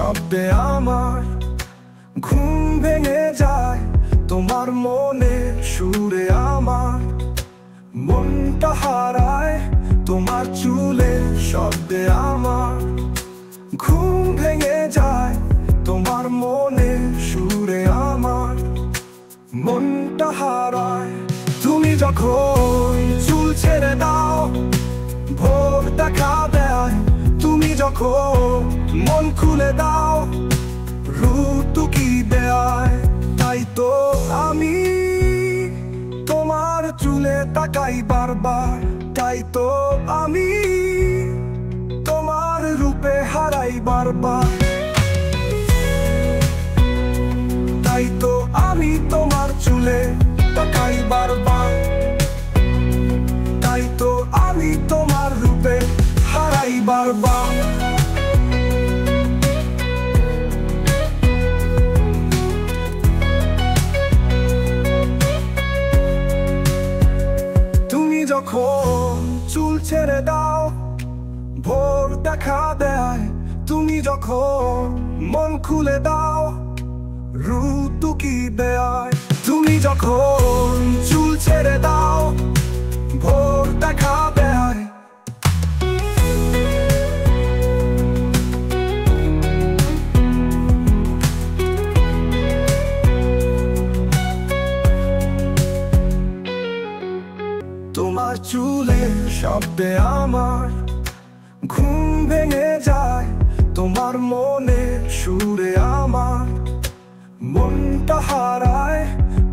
শব্দে আমার ঘুম ভেঙে যায়, তোমার মনে সুরে আমার মনটা হারায়, তোমার চুলে শব্দে আমার ঘুম ভেঙে যায়, তোমার মনে সুরে আমার মনটা হারায়। তুমি যখন চুল ছেড়ে দাও ভোর দেখা দেয়, তুমি যখন মন খুলে দাও ঋতু কি দেয়। তাই তো আমি তোমার চুলে তাকাই বারবার, তাই তো আমি তোমার রূপে হারাই বারবার, তাই তো আমি তোমার চুলে তাকাই বারবার, তাই তো আমি তোমার রূপে হারাই বারবার। তুমি যখন চুল ছেড়ে দাও ভোর দেখা দেয়, তুমি যখন মন খুলে দাও ঋতু কি দেয়। তুমি যখন চুল ছেড়ে দাও ভোর দেখা দেয়, তোমার চুলের শব্দে আমার ঘুম ভেঙে যায়, তোমার মনে সুরে আমার মনটা হারায়,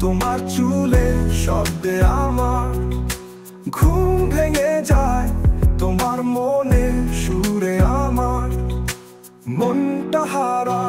তোমার চুলের শব্দে আমার ঘুম ভেঙে যায়, তোমার মনে সুরে আমার মনটা হারায়।